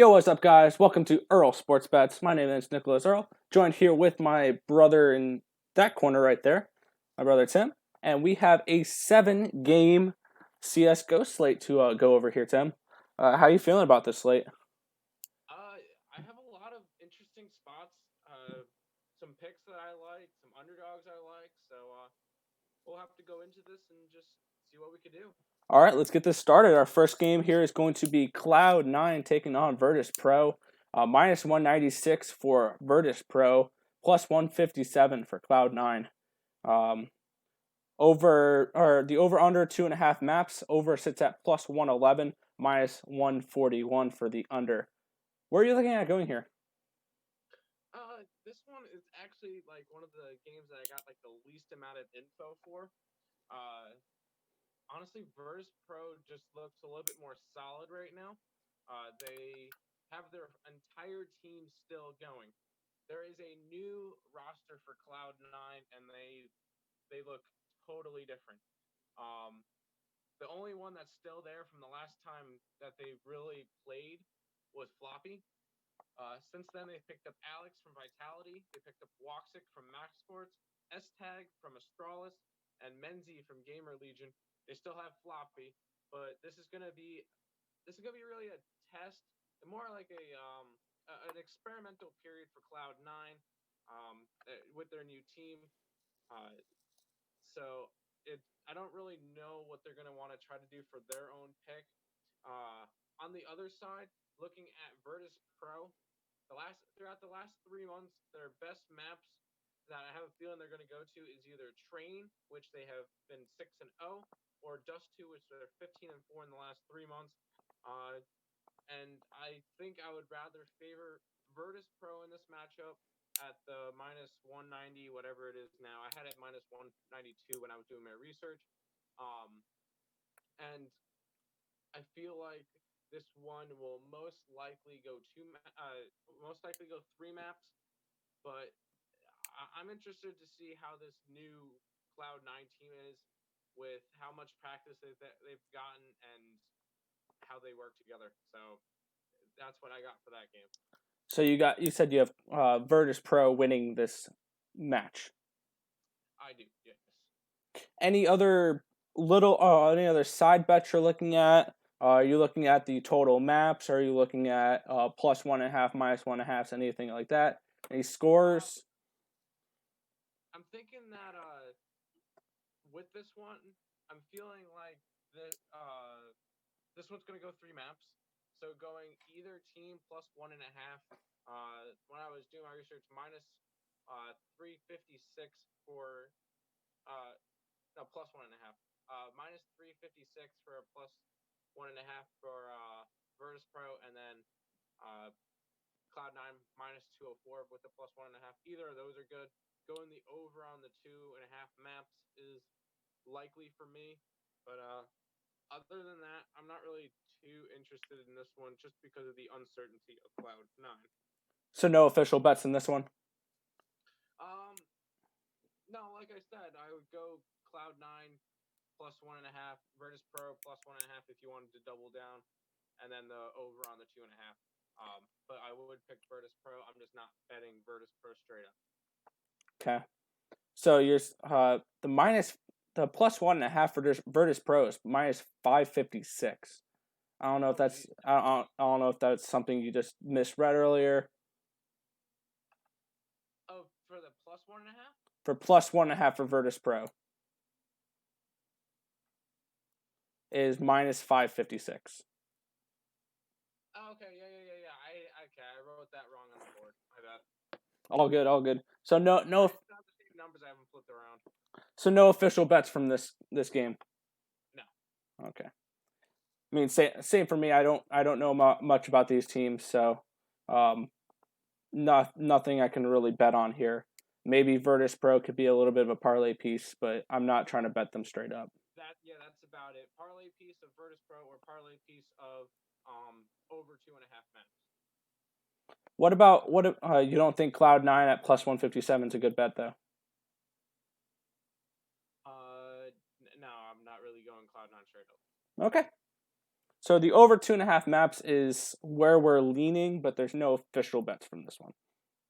Yo, what's up, guys? Welcome to Earl Sports Bets. My name is Nicholas Earl, joined here with my brother in that corner right there, my brother Tim, and we have a 7-game CS:GO slate to go over here, Tim. How you feeling about this slate? I have a lot of interesting spots. Some picks that I like, some underdogs I like. So we'll have to go into this and just see what we could do. All right, let's get this started. Our first game here is going to be Cloud9 taking on Virtus.Pro. Minus 196 for Virtus.Pro, plus 157 for Cloud9. The over under 2.5 maps. Over sits at plus 111, minus 141 for the under. Where are you looking at going here? This one is actually like one of the games that I got like the least amount of info for. Honestly, Virtus.Pro just looks a little bit more solid right now. They have their entire team still going. There is a new roster for Cloud9, and they look totally different. The only one that's still there from the last time that they really played was Floppy. Since then, they've picked up Alex from Vitality. They picked up Woxic from Max Sports, S-Tag from Astralis, and Menzi from Gamer Legion. They still have Floppy, but this is gonna be really a test, more like an experimental period for Cloud9 with their new team. So I don't really know what they're gonna want to try to do for their own pick. On the other side, looking at Virtus.Pro, throughout the last 3 months, their best maps that I have a feeling they're going to go to is either Train, which they have been 6-0, or Dust 2, which they're 15-4 in the last 3 months. And I think I would rather favor Virtus.Pro in this matchup at the minus 190, whatever it is now. I had it minus 192 when I was doing my research. And I feel like this one will most likely go 3 maps, but I'm interested to see how this new Cloud9 team is, with how much practice they've gotten and how they work together. So that's what I got for that game. So you said you have Virtus.Pro winning this match. I do, yes. Any other side bets you're looking at? Are you looking at the total maps? Are you looking at plus 1.5, minus 1.5, anything like that? Any scores? I'm thinking that with this one, I'm feeling like this one's going to go 3 maps. So going either team plus 1.5. When I was doing my research, minus 356 for plus 1.5. Minus 356 for a plus 1.5 for Virtus.Pro, and then Cloud9 minus 204 with the plus 1.5. Either of those are good. Going the over on the 2.5 maps is likely for me, but other than that, I'm not really too interested in this one just because of the uncertainty of Cloud9. So no official bets in this one? No, like I said, I would go Cloud9 plus 1.5, Virtus.Pro plus 1.5 if you wanted to double down, and then the over on the 2.5. But I would pick Virtus.Pro. I'm just not betting Virtus.Pro straight up. Okay. So you're the plus 1.5 for Virtus.Pro is minus 556. I don't know if that's I don't know if that's something you just misread earlier. Oh, for the plus 1.5? For plus 1.5 for Virtus.Pro is minus 556. Oh, okay, yeah. I wrote that wrong on the board. My bad. All good. So no. It's not the same numbers. I haven't flipped around. So no official bets from this game. No. Okay. I mean, same for me. I don't know much about these teams, so nothing I can really bet on here. Maybe Virtus.Pro could be a little bit of a parlay piece, but I'm not trying to bet them straight up. That's about it. Parlay piece of Virtus.Pro or parlay piece of over 2.5 maps. What about you don't think Cloud9 at plus 157 is a good bet though? No, I'm not really going Cloud9 straight up. Okay. So the over 2.5 maps is where we're leaning, but there's no official bets from this one.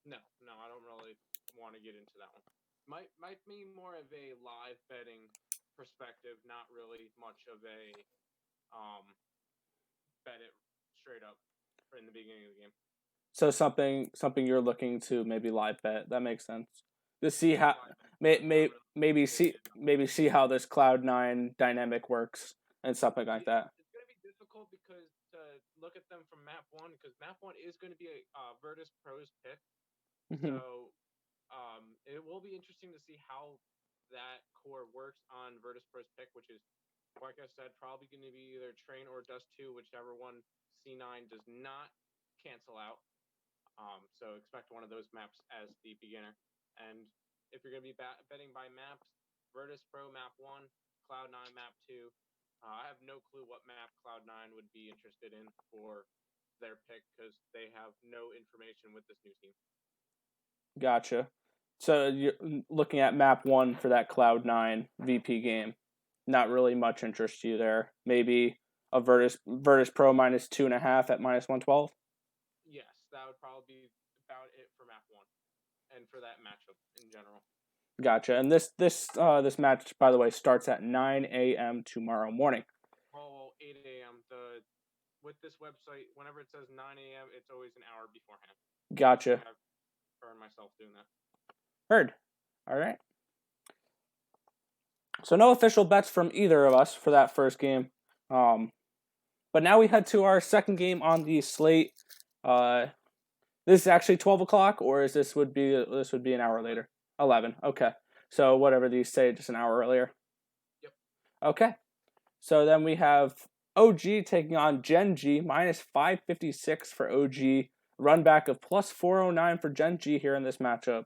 No, I don't really want to get into that one. Might be more of a live betting perspective, not really much of a bet it straight up in the beginning of the game. So something you're looking to maybe live bet. That makes sense. To see how maybe see how this Cloud9 dynamic works and something like that. It's going to be difficult because to look at them from map 1, because map 1 is going to be a Virtus.Pro's pick. So it will be interesting to see how that core works on Virtus.Pro's pick, which is, like I said, probably going to be either Train or Dust 2, whichever one C9 does not cancel out. So expect one of those maps as the beginner. And if you're going to be betting by maps, Virtus.Pro map 1, Cloud9 map 2. I have no clue what map Cloud9 would be interested in for their pick because they have no information with this new team. Gotcha. So you're looking at map 1 for that Cloud9 VP game. Not really much interest you there. Maybe a Virtus.Pro -2.5 at -112. Yes, that would probably be about it for map 1 and for that matchup in general. Gotcha. And this match, by the way, starts at 9 a.m. tomorrow morning. Oh, 8 a.m. With this website, whenever it says 9 a.m., it's always an hour beforehand. Gotcha. I've burned myself doing that. Heard. All right. So no official bets from either of us for that first game. But now we head to our second game on the slate. This is actually 12 o'clock, or is this would be an hour later? 11. Okay. So whatever these say, just an hour earlier. Yep. Okay. So then we have OG taking on Gen.G, -556 for OG. Run back of +409 for Gen.G here in this matchup,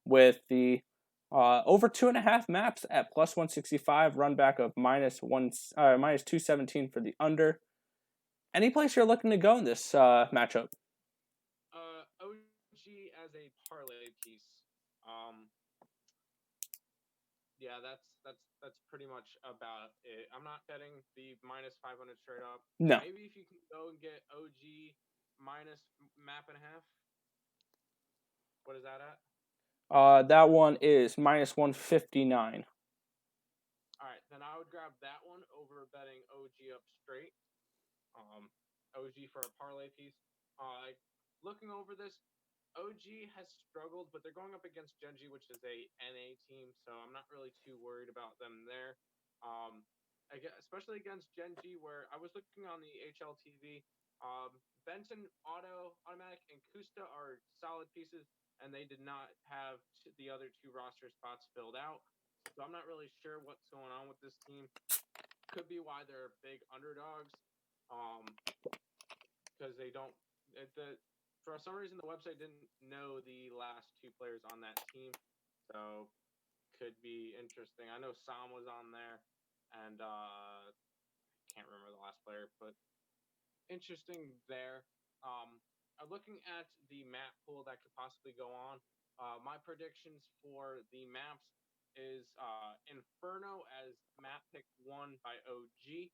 with the over 2.5 maps at +165. Run back of -217 for the under. Any place you're looking to go in this matchup? OG as a parlay piece. Yeah, that's pretty much about it. I'm not betting the -500 straight up. No. Maybe if you can go and get OG minus map and a half. What is that at? That one is -159. All right, then I would grab that one over betting OG up straight. OG for a parlay piece. Looking over this, OG has struggled, but they're going up against Gen.G, which is a NA team, so I'm not really too worried about them there. Especially against Gen.G, where I was looking on the HLTV. Benton, Automatic, and Kusta are solid pieces, and they did not have the other two roster spots filled out. So I'm not really sure what's going on with this team. Could be why they're big underdogs. Because they don't. For some reason, the website didn't know the last two players on that team, so could be interesting. I know Sam was on there, and can't remember the last player, but interesting there. Looking at the map pool that could possibly go on, my predictions for the maps is Inferno as map pick 1 by OG.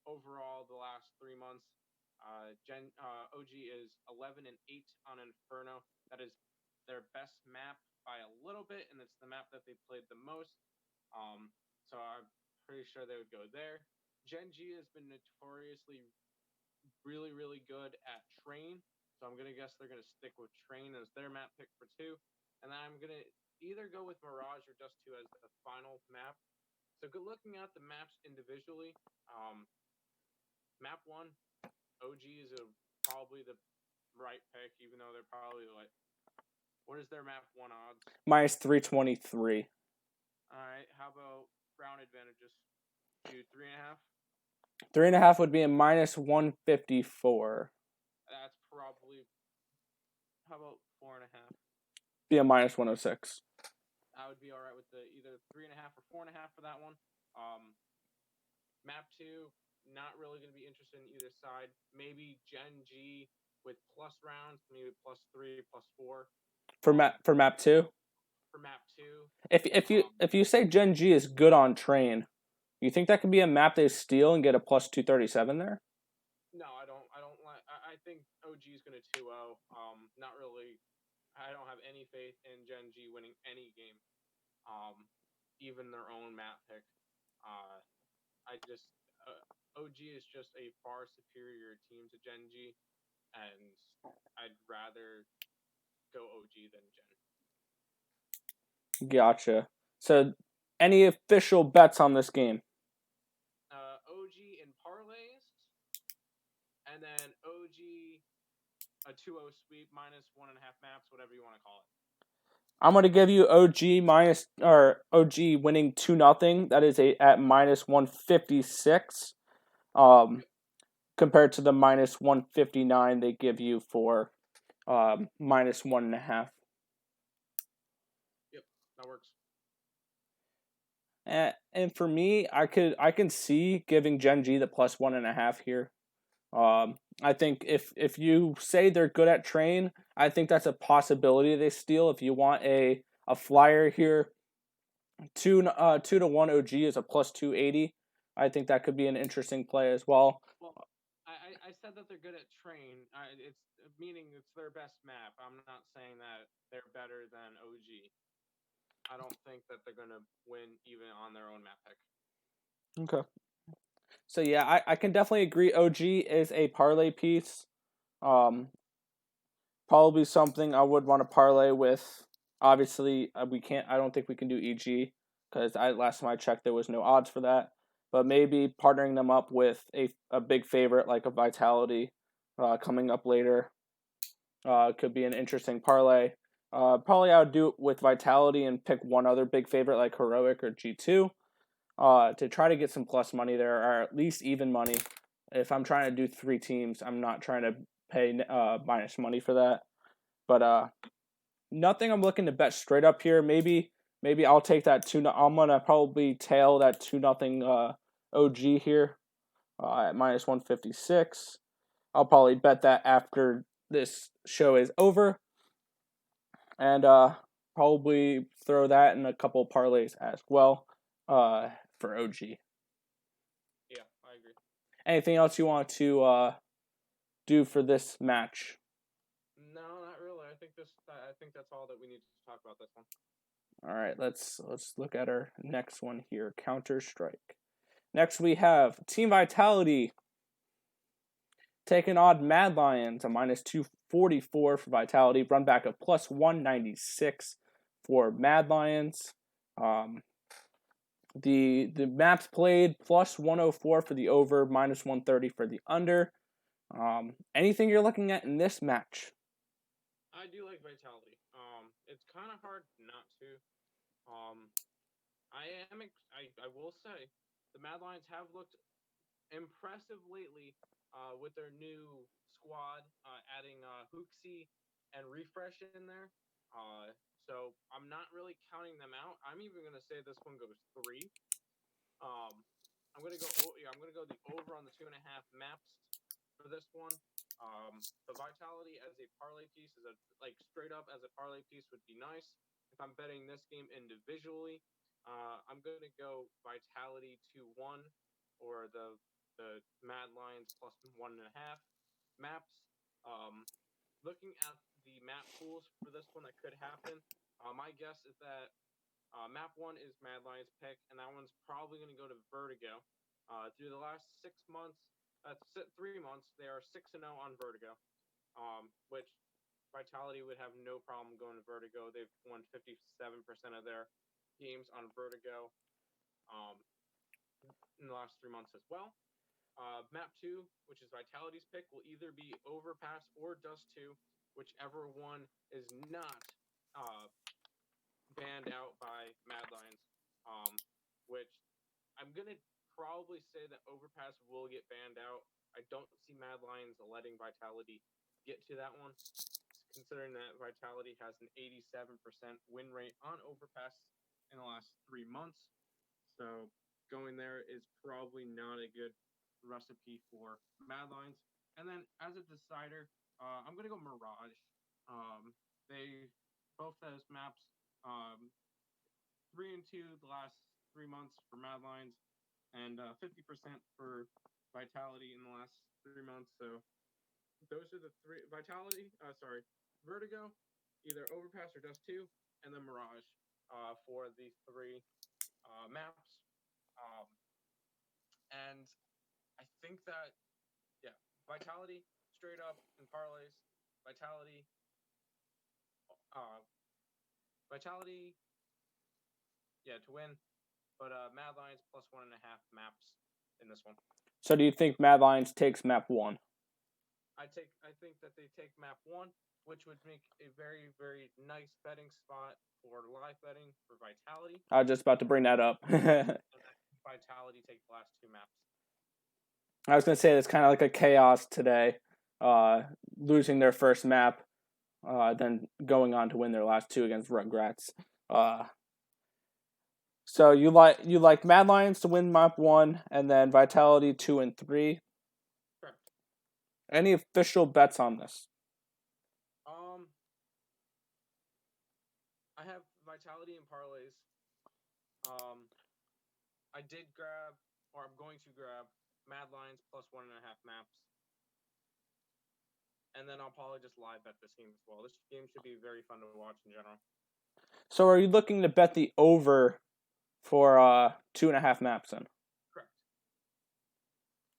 Overall, the last 3 months, OG is 11-8 on Inferno. That is their best map by a little bit, and it's the map that they played the most. So I'm pretty sure they would go there. Gen.G has been notoriously really, really good at Train, so I'm going to guess they're going to stick with Train as their map pick for 2. And then I'm going to either go with Mirage or Dust 2 as the final map. So looking at the maps individually, map 1, OG is probably the right pick, even though they're probably like, what is their map 1 odds? -323. All right, how about round advantages? Do 3.5? 3.5 would be a -154. That's probably. How about 4.5? Be a -106. I would be all right with either 3.5 or 4.5 for that one. Map 2, not really going to be interested in either side. Maybe Gen.G with plus rounds, maybe +3, +4. For map 2. For map 2. If you say Gen.G is good on Train, you think that could be a map they steal and get a +237 there? don't like. I think OG is going to 2-0. Not really. I don't have any faith in Gen.G winning any game. Even their own map pick. I just OG is just a far superior team to Gen.G, and I'd rather go OG than Gen. Gotcha. So, any official bets on this game? OG in parlays, and then OG a 2-0 sweep minus 1.5 maps, whatever you want to call it. I'm gonna give you OG winning 2-0. That is at minus 156. Compared to the minus 159 they give you for minus 1.5. Yep, that works. And for me, I can see giving Gen.G the plus 1.5 here. I think if you say they're good at train, I think that's a possibility they steal. If you want a flyer here, 2-1 OG is a plus 280. I think that could be an interesting play as well. Well, I said that they're good at train. It's meaning it's their best map. I'm not saying that they're better than OG. I don't think that they're gonna win even on their own map pick. Okay. So yeah, I can definitely agree. OG is a parlay piece. Probably something I would want to parlay with. Obviously, we can't. I don't think we can do EG because last time I checked, there was no odds for that. But maybe partnering them up with a big favorite like a Vitality coming up later could be an interesting parlay. Probably I would do it with Vitality and pick one other big favorite like Heroic or G2 to try to get some plus money there, or at least even money. If I'm trying to do 3 teams, I'm not trying to pay minus money for that. But nothing I'm looking to bet straight up here. Maybe I'll take that 2. I'm gonna probably tail that 2-0 OG here at minus 156. I'll probably bet that after this show is over, and probably throw that in a couple parlays as well for OG. Yeah, I agree. Anything else you want to do for this match? No, not really. I think that's all that we need to talk about this one. All right, let's look at our next one here, Counter-Strike. Next we have Team Vitality taking on Mad Lions, a minus 244 for Vitality, run back of plus 196 for Mad Lions. The maps played plus 104 for the over, minus 130 for the under. Anything you're looking at in this match? I do like Vitality. It's kind of hard not to. I will say the Mad Lions have looked impressive lately with their new squad, adding Hooksy and Refresh in there. So I'm not really counting them out. I'm even going to say this one goes 3. I'm going to go. I'm going to go the over on the 2.5 maps for this one. The Vitality as a parlay piece is straight up as a parlay piece would be nice. If I'm betting this game individually, I'm going to go Vitality 2-1 or the Mad Lions plus 1.5 maps. Looking at the map pools for this one that could happen, my guess is that map 1 is Mad Lions pick, and that one's probably going to go to Vertigo. Through the last 6 months, 3 months, they are 6-0 on Vertigo, which Vitality would have no problem going to Vertigo. They've won 57% of their games on Vertigo in the last 3 months as well. Map 2, which is Vitality's pick, will either be Overpass or Dust 2, whichever one is not banned out by Mad Lions, which I'm going to probably say that Overpass will get banned out. I don't see Mad Lions letting Vitality get to that one, considering that Vitality has an 87% win rate on Overpass in the last 3 months. So going there is probably not a good recipe for Mad Lions. And then as a decider, I'm going to go Mirage. They both those maps 3-2 the last 3 months for Mad Lions, and 50% for Vitality in the last 3 months. So those are the three. Vertigo, either Overpass or Dust 2, and then Mirage for the three maps. Um, and I think that, yeah, Vitality straight up in parlays. Vitality, uh, Vitality, yeah, to win. But Mad Lions plus 1.5 maps in this one. So do you think Mad Lions takes map 1? I think that they take map 1, which would make a very, very nice betting spot for live betting for Vitality. I was just about to bring that up. Vitality take the last 2 maps. I was going to say it's kind of like a chaos today, losing their first map, then going on to win their last 2 against Rugrats. So you like Mad Lions to win map 1, and then Vitality 2 and 3. Correct. Any official bets on this? I have Vitality and parlays. I did grab, or I'm going to grab, Mad Lions plus 1.5 maps. And then I'll probably just live bet this game as well. This game should be very fun to watch in general. So are you looking to bet the over for 2.5 maps then? Correct.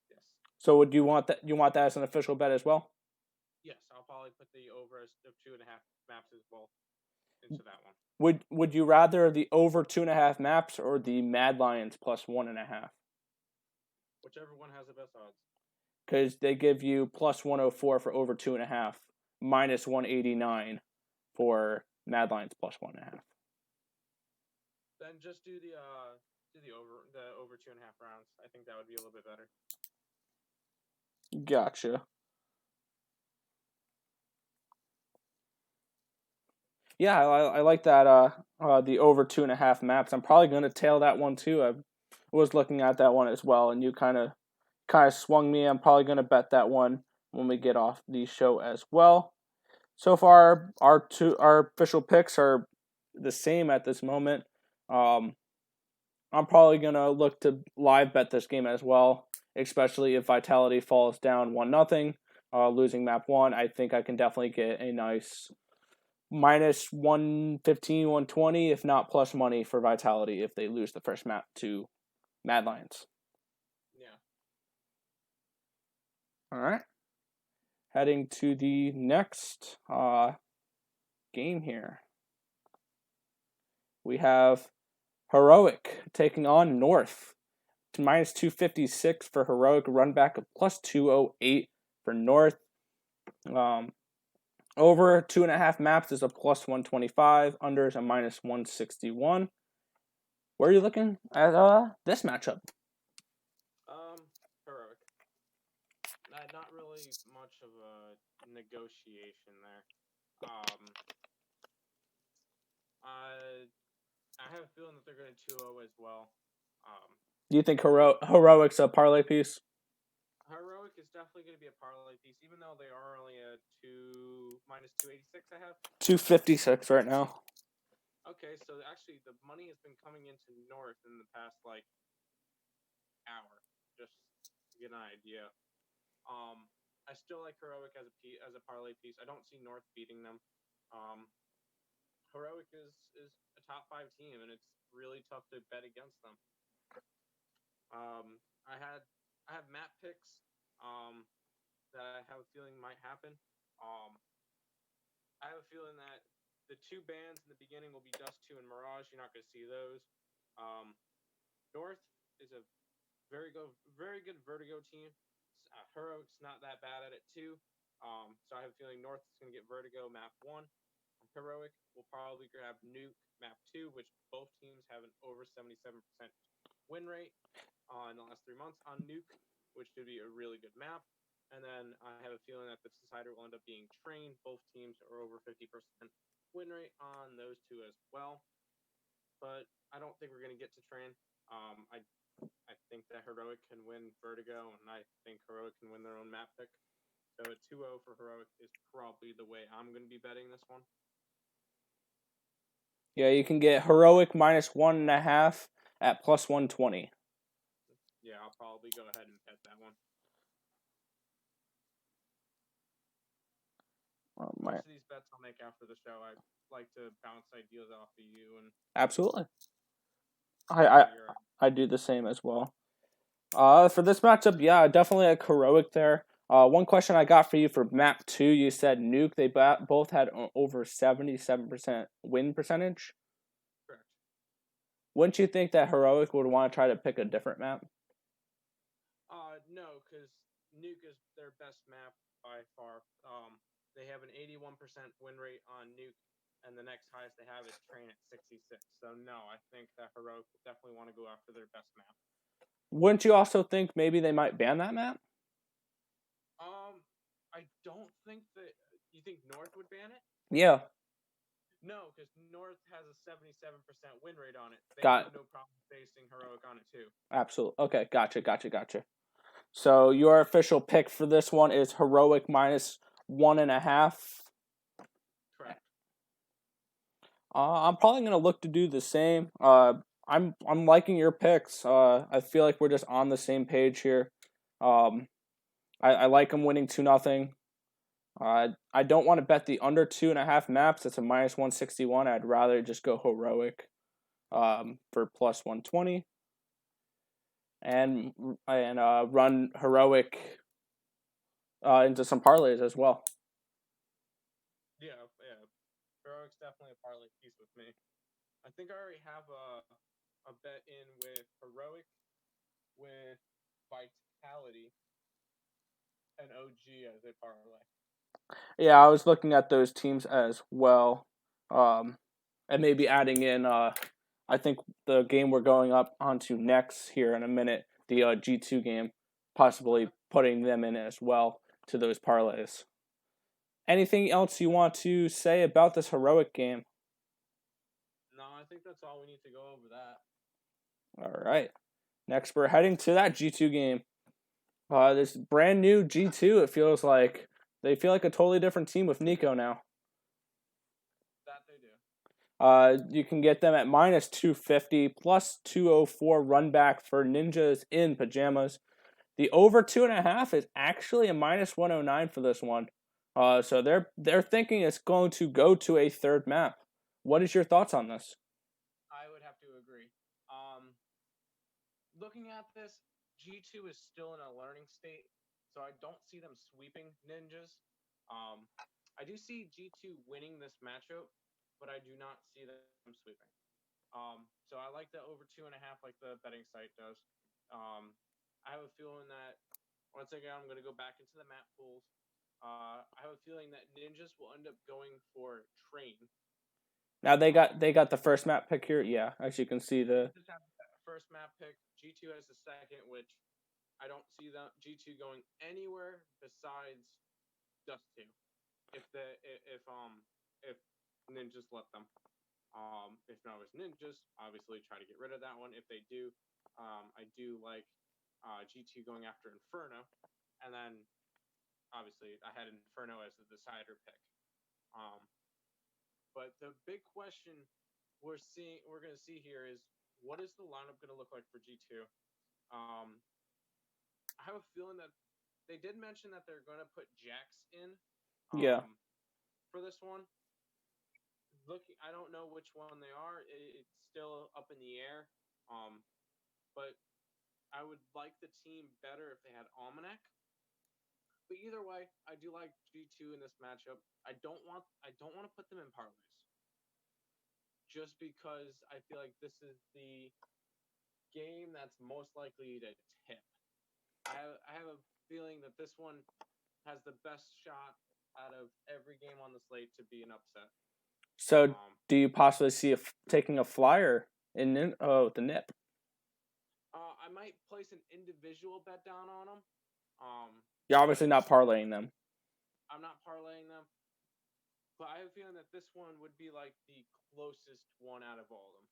Yes. So would you want that? You want that as an official bet as well? Yes, I'll probably put the over of 2.5 maps as well into that one. Would you rather the over 2.5 maps or the Mad Lions plus 1.5? Whichever one has the best odds. Because they give you plus 104 for over 2.5, minus 189 for Mad Lions plus 1.5. Then just do the over 2.5 rounds. I think that would be a little bit better. Gotcha. Yeah, I like that. The over 2.5 maps. I'm probably gonna tail that one too. I was looking at that one as well, and you kind of swung me. I'm probably gonna bet that one when we get off the show as well. So far, our official picks are the same at this moment. I'm probably gonna look to live bet this game as well, especially if Vitality falls down 1-0, losing map 1. I think I can definitely get a nice minus 115, 120, if not plus money for Vitality if they lose the first map to Mad Lions. Yeah. All right. Heading to the next game here. We have Heroic taking on North. Minus 256 for Heroic, run back of plus 208 for North. Over 2.5 maps is a plus 125. Under is a minus 161. Where are you looking at this matchup? Heroic. Not really much of a negotiation there. I have a feeling that they're going to 2-0 as well. Do you think Heroic's a parlay piece? Heroic is definitely going to be a parlay piece, even though they are only a minus 286. I have 256 right now. Okay, so actually the money has been coming into North in the past hour, just to get an idea. I still like Heroic as a parlay piece. I don't see North beating them. Heroic is a top 5 team, and it's really tough to bet against them. I have map picks that I have a feeling might happen. I have a feeling that the 2 bans in the beginning will be Dust 2 and Mirage. You're not going to see those. North is a very good Vertigo team. Heroic's not that bad at it too. So I have a feeling North is going to get Vertigo map 1. Heroic will probably grab Nuke map 2, which both teams have an over 77% win rate in the last 3 months on Nuke, which should be a really good map. And then I have a feeling that the Decider will end up being Train. Both teams are over 50% win rate on those 2 as well. But I don't think we're going to get to Train. I think that Heroic can win Vertigo, and I think Heroic can win their own map pick. So a 2-0 for Heroic is probably the way I'm going to be betting this one. Yeah, you can get Heroic minus 1.5 at plus 120. Yeah, I'll probably go ahead and bet that one. Most of these bets I'll make after the show. I like to bounce ideas off of you and Absolutely. I do the same as well. For this matchup, yeah, definitely a heroic there. One question I got for you for map 2, you said Nuke. They both had over 77% win percentage. Correct. Wouldn't you think that heroic would want to try to pick a different map? No, because Nuke is their best map by far. They have an 81% win rate on Nuke, and the next highest they have is Train at 66. So no, I think that heroic will definitely want to go after their best map. Wouldn't you also think maybe they might ban that map? I don't think that. You think North would ban it? Yeah. No, because North has a 77% win rate on it. They Got have no problem facing heroic on it too. Absolutely. Okay, gotcha. So your official pick for this one is heroic minus 1.5. Correct. I'm probably gonna look to do the same. I'm liking your picks. I feel like we're just on the same page here. I like them winning 2-0. I don't want to bet the under 2.5 maps. It's a minus 161. I'd rather just go heroic, for plus 120, and run heroic into some parlays as well. Yeah. Heroic's definitely a parlay piece with me. I think I already have a bet in with heroic, with vitality, and OG as a parlay. Yeah, I was looking at those teams as well, and maybe adding in. I think the game we're going up onto next here in a minute, the G2 game, possibly putting them in as well to those parlays. Anything else you want to say about this heroic game? No, I think that's all we need to go over that. All right. Next, we're heading to that G2 game. This brand new G2, it feels like. They feel like a totally different team with Nico now. That they do. You can get them at minus 250, plus 204 run back for Ninjas in Pajamas. The over 2.5 is actually a minus 109 for this one. So they're thinking it's going to go to a third map. What is your thoughts on this? I would have to agree. Looking at this, G2 is still in a learning state, so I don't see them sweeping Ninjas. I do see G2 winning this matchup, but I do not see them sweeping. So I like the over 2.5, like the betting site does. I have a feeling that once again I'm going to go back into the map pools. I have a feeling that Ninjas will end up going for Train. Now they got the first map pick here. Yeah, as you can see the first map pick. G2 has the second, which I don't see that G2 going anywhere besides Dust 2. If Ninjas let them. If not, it's Ninjas. Obviously, try to get rid of that one. If they do, I do like G2 going after Inferno, and then obviously I had Inferno as the decider pick. But the big question we're going to see here is what is the lineup going to look like for G2? I have a feeling that they did mention that they're going to put Jax in. For this one. I don't know which one they are. It's still up in the air. But I would like the team better if they had Almanac. But either way, I do like G2 in this matchup. I don't want to put them in parlays. Just because I feel like this is the game that's most likely to tip. I have a feeling that this one has the best shot out of every game on the slate to be an upset. So, do you possibly see taking a flyer in the NIP? I might place an individual bet down on them. You're obviously not parlaying them. I'm not parlaying them. But I have a feeling that this one would be like the closest one out of all of them.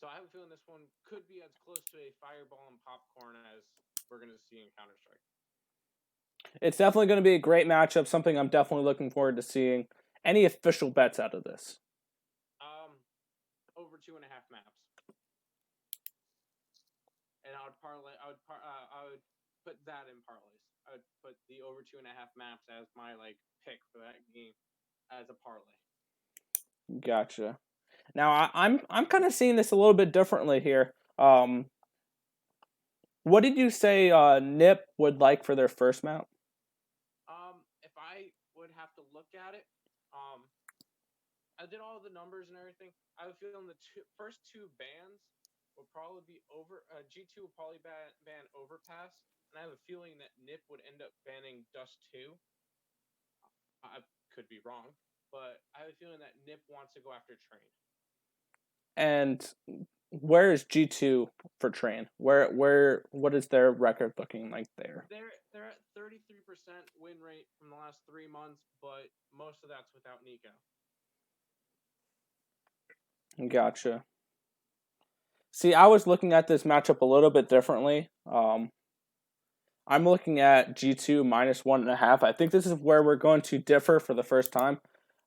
So I have a feeling this one could be as close to a fireball and popcorn as we're going to see in Counter-Strike. It's definitely going to be a great matchup, something I'm definitely looking forward to seeing. Any official bets out of this? Over 2.5 maps. And I would put that in parlays. I would put the over 2.5 maps as my pick for that game as a parlay. Gotcha. Now I'm kind of seeing this a little bit differently here. What did you say Nip would like for their first map? If I would have to look at it, I did all the numbers and everything. I have a feeling the first two bans would probably be over. G2 will probably ban Overpass, and I have a feeling that Nip would end up banning Dust 2. I could be wrong, but I have a feeling that Nip wants to go after Train. And where is G2 for Train? What is their record looking like there? They're at 33% win rate from the last 3 months, but most of that's without Nico. Gotcha. See, I was looking at this matchup a little bit differently. I'm looking at G2 minus 1.5. I think this is where we're going to differ for the first time.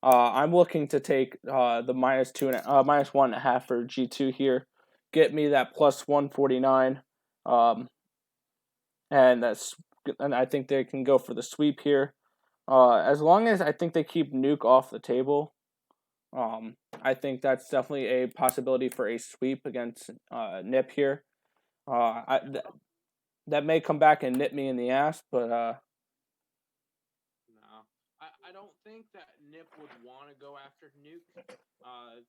I'm looking to take the minus 1.5 for G2 here, get me that plus 149, and I think they can go for the sweep here. As long as I think they keep Nuke off the table, I think that's definitely a possibility for a sweep against Nip here. That may come back and nip me in the ass, but no, I don't think that Nip would want to go after Nuke.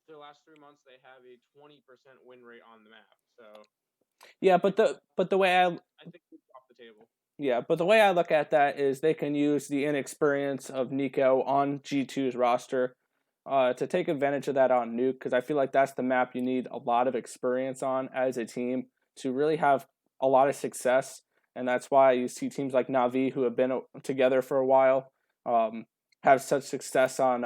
The last 3 months they have a 20% win rate on the map, so yeah, but the way I think it's off the table. Yeah, but the way I look at that is they can use the inexperience of Nico on G2's roster to take advantage of that on Nuke, because I feel like that's the map you need a lot of experience on as a team to really have a lot of success. And that's why you see teams like Na'Vi, who have been together for a while, have such success on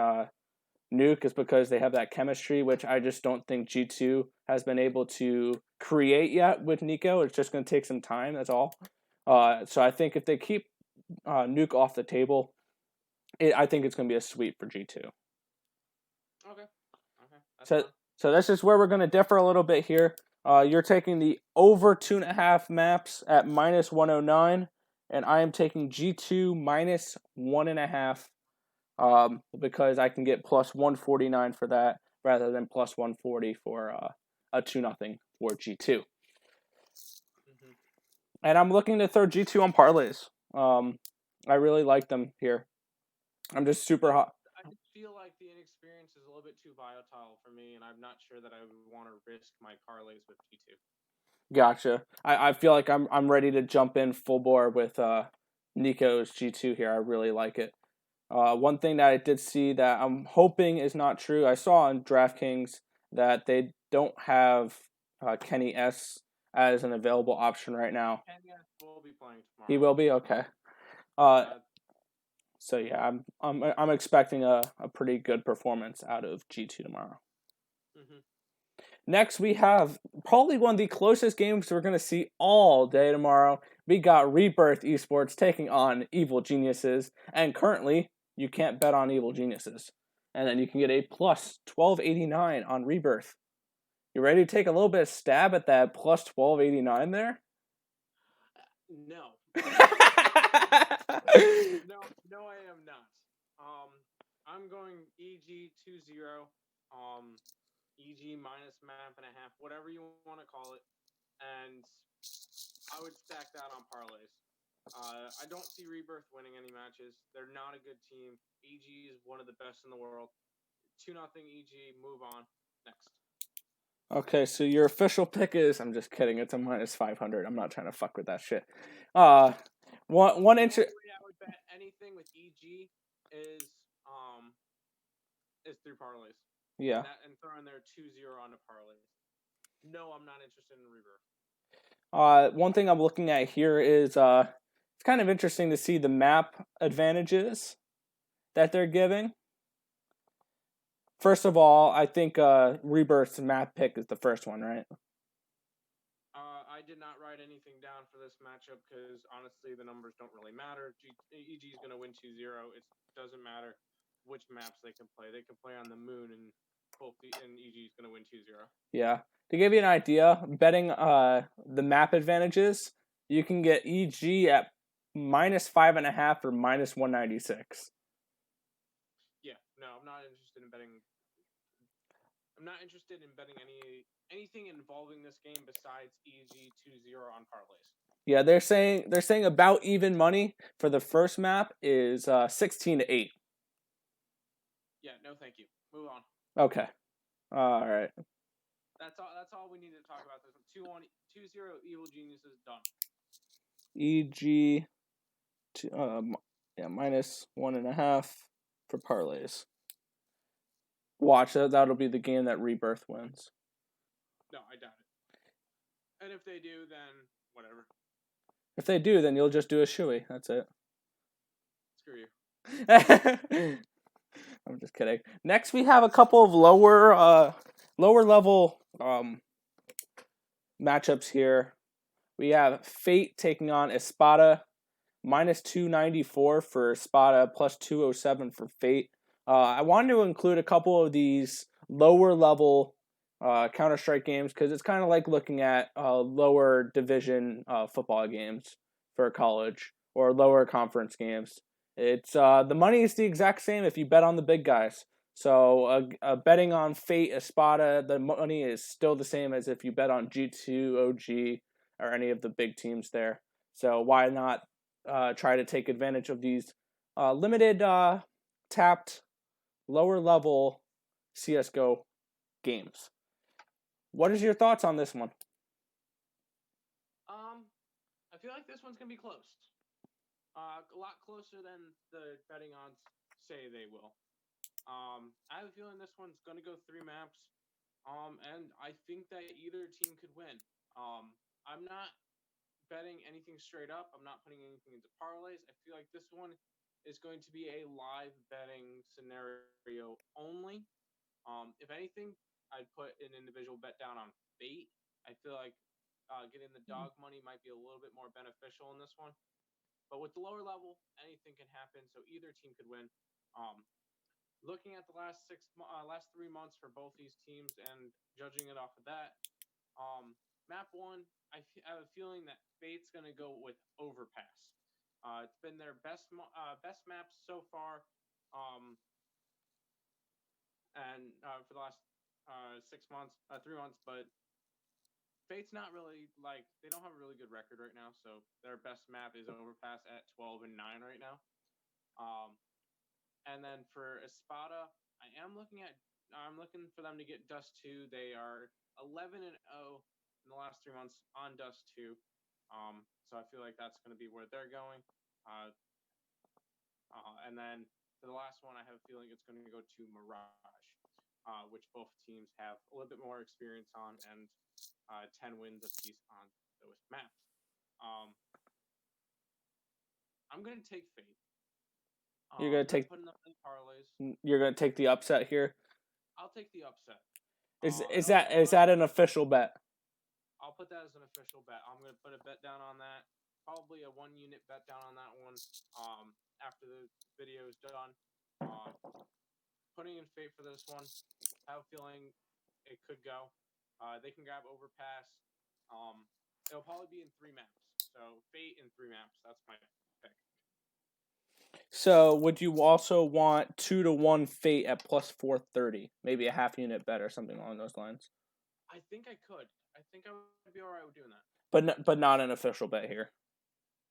Nuke, is because they have that chemistry, which I just don't think G2 has been able to create yet with Nico. It's just going to take some time, that's all. So I think if they keep Nuke off the table, I think it's going to be a sweep for G2. Okay. So this is where we're going to differ a little bit here. You're taking the over 2.5 maps at minus 109, and I am taking G2 minus 1.5 because I can get plus 149 for that rather than plus 140 for a 2-0 for G2. And I'm looking to throw G2 on parlays. I really like them here. I'm just super hot. I feel like the inexperience is a little bit too volatile for me, and I'm not sure that I would want to risk my parlays with G2. Gotcha. I feel like I'm ready to jump in full bore with Nico's G2 here. I really like it. One thing that I did see that I'm hoping is not true, I saw on DraftKings that they don't have Kenny S as an available option right now. Kenny S will be playing tomorrow. He will be? Okay. So yeah, I'm expecting a pretty good performance out of G2 tomorrow. Mm-hmm. Next, we have probably one of the closest games we're going to see all day tomorrow. We got Rebirth Esports taking on Evil Geniuses, and currently you can't bet on Evil Geniuses, and then you can get a plus 1289 on Rebirth. You ready to take a little bit of stab at that plus 1289 there? No. No, I am not. I'm going EG 2-0. EG minus map and a half, whatever you want to call it, and I would stack that on parlays. I don't see Rebirth winning any matches. They're not a good team. EG is one of the best in the world. 2-0 EG. Move on. Next. Okay, so your official pick is, I'm just kidding, it's a minus 500. I'm not trying to fuck with that shit. One inch. I would bet anything with EG is through parlays. Yeah. And throwing their 2-0 on a parlay. No, I'm not interested in Rebirth. One thing I'm looking at here is it's kind of interesting to see the map advantages that they're giving. First of all, I think Rebirth's map pick is the first one, right? I did not write anything down for this matchup because honestly, the numbers don't really matter. EG is going to win 2-0. It doesn't matter which maps they can play. They can play on the moon and EG is going to win 2-0. Yeah. To give you an idea, betting the map advantages, you can get EG at minus 5.5 or minus 196. Yeah, no, I'm not interested in betting. I'm not interested in betting anything involving this game besides EG 2-0 on parlays. Yeah, they're saying about even money for the first map is 16-8. Yeah, no, thank you. Move on. Okay. All right. That's all we need to talk about. This 2-0 Evil Geniuses done. EG, minus 1.5 for parlays. Watch that. That'll be the game that Rebirth wins. No, I doubt it. And if they do, then whatever. If they do, then you'll just do a shoey. That's it. Screw you. I'm just kidding. Next, we have a couple of lower level matchups here. We have Fate taking on Espada, minus 294 for Espada, plus 207 for Fate. I wanted to include a couple of these lower level Counter-Strike games because it's kind of like looking at lower division football games for college or lower conference games. It's the money is the exact same if you bet on the big guys. So betting on Fate, Espada, the money is still the same as if you bet on G2, OG, or any of the big teams there. So why not try to take advantage of these limited tapped lower level CSGO games? What is your thoughts on this one? I feel like this one's gonna be close. A lot closer than the betting odds say they will. I have a feeling this one's gonna go 3 maps. And I think that either team could win. I'm not betting anything straight up. I'm not putting anything into parlays. I feel like this one is going to be a live betting scenario only. If anything, I'd put an individual bet down on Fate. I feel like getting the dog money might be a little bit more beneficial in this one. But with the lower level, anything can happen, so either team could win. Looking at the last 3 months for both these teams and judging it off of that, map 1, I have a feeling that Fate's going to go with Overpass. It's been their best map so far, and for the last 3 months, but Fate's not really they don't have a really good record right now, so their best map is Overpass at 12-9 right now. And then for Espada, I'm looking for them to get Dust 2. They are 11-0 in the last 3 months on Dust 2. So I feel like that's going to be where they're going. And then for the last one, I have a feeling it's going to go to Mirage, which both teams have a little bit more experience on and 10 wins apiece on those maps. I'm going to take Fate. You're gonna take putting up in parlays. You're gonna take the upset here. I'll take the upset. Is that an official bet? I'll put that as an official bet. I'm gonna put a bet down on that. Probably a 1-unit bet down on that one. After the video is done, putting in Fate for this one. I have a feeling it could go. They can grab Overpass. It'll probably be in 3 maps. So Fate in 3 maps. That's my pick. So would you also want 2-1 Fate at plus 430? Maybe a half unit bet or something along those lines. I think I could. I think I would be alright with doing that. But not an official bet here.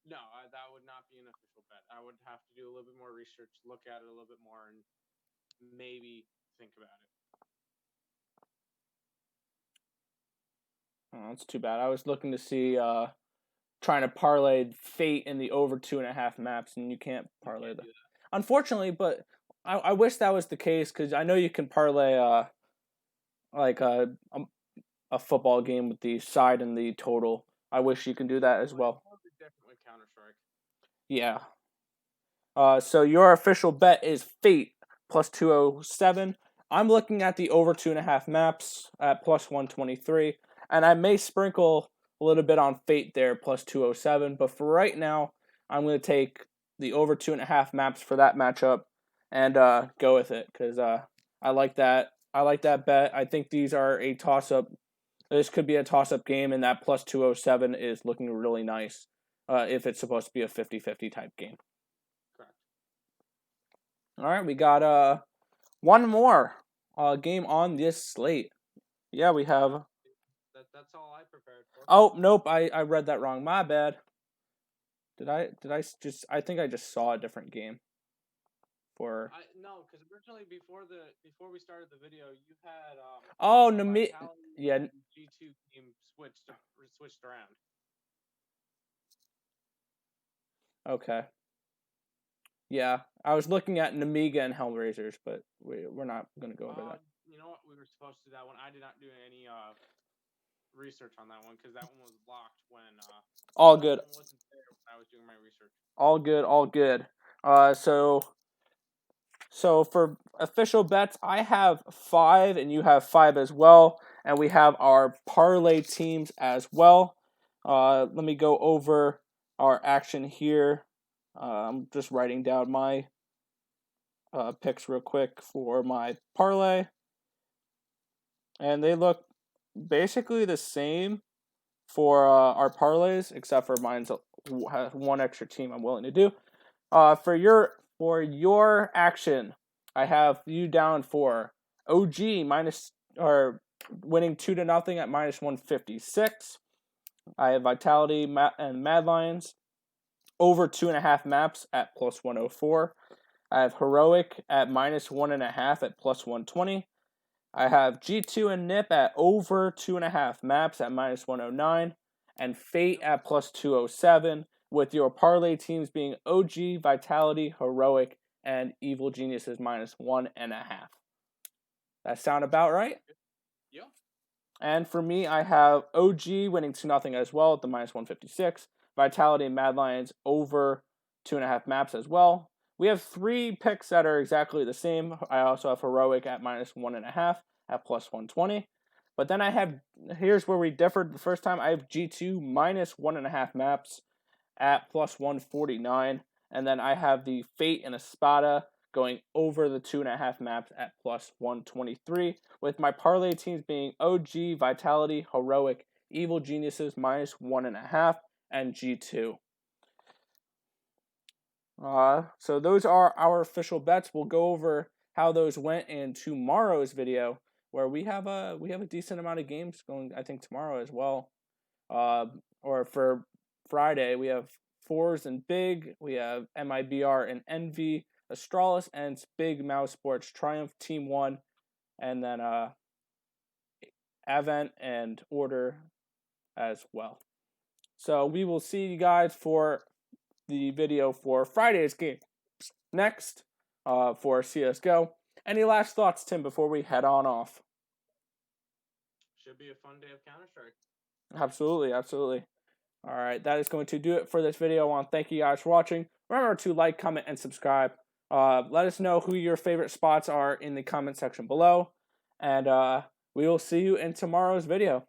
No, that would not be an official bet. I would have to do a little bit more research, look at it a little bit more, and maybe think about it. Oh, that's too bad. I was looking to see trying to parlay Fate in the over 2.5 maps, and you can't parlay that. Unfortunately, but I wish that was the case because I know you can parlay a football game with the side and the total. I wish you can do that as well. Different with Counter-Strike. Yeah. So your official bet is Fate plus 207. I'm looking at the over 2.5 maps at plus 123, and I may sprinkle a little bit on Fate there plus 207. But for right now, I'm going to take the over 2.5 maps for that matchup and go with it because I like that. I like that bet. I think these are a toss-up. This could be a toss-up game, and that plus 207 is looking really nice. if it's supposed to be a 50-50 type game. Correct. All right, we got one more game on this slate. Yeah, we have. That's all I prepared for. Oh nope, I read that wrong. My bad. Did I just? I think I just saw a different game. No, because originally before we started the video, you had Oh, yeah, G2 game switched around. Okay. Yeah, I was looking at Namiga and Hellraisers, but we're not going to go over that. You know what? We were supposed to do that one. I did not do any research on that one because that one was locked when all good. Wasn't there when I was doing my research. All good, all good. So for official bets, I have 5 and you have 5 as well, and we have our parlay teams as well. Let me go over our action here. I'm just writing down my picks real quick for my parlay, and they look basically the same for our parlays, except for mine's has one extra team I'm willing to do. For your action, I have you down for OG winning 2-0 at -156. I have Vitality and Mad Lions over 2.5 maps at +104. I have Heroic at -1.5 at +120. I have G2 and Nip at over 2.5 maps at -109, and Fate at +207, with your parlay teams being OG, Vitality, Heroic, and Evil Geniuses -1.5. That sound about right? Yeah. And for me, I have OG winning 2-0 as well at the -156. Vitality and Mad Lions over 2.5 maps as well. We have 3 picks that are exactly the same. I also have Heroic at -1.5 at +120. But then here's where we differed the first time. I have G2 -1.5 maps at +149. And then I have the Fate and Espana going over the 2.5 maps at +123, with my parlay teams being OG, Vitality, Heroic, Evil Geniuses -1.5, and G2. So those are our official bets. We'll go over how those went in tomorrow's video, where we have a decent amount of games going, I think, tomorrow as well. Or for Friday, we have Fours and Big, we have MIBR and Envy, Astralis, and Big Mouse Sports, Triumph, Team 1, and then Avent and Order as well. So we will see you guys for the video for Friday's game next for CSGO. Any last thoughts, Tim, before we head on off? Should be a fun day of Counter-Strike. Absolutely, absolutely. All right, that is going to do it for this video. I want to thank you guys for watching. Remember to like, comment, and subscribe. Let us know who your favorite spots are in the comment section below. And we will see you in tomorrow's video.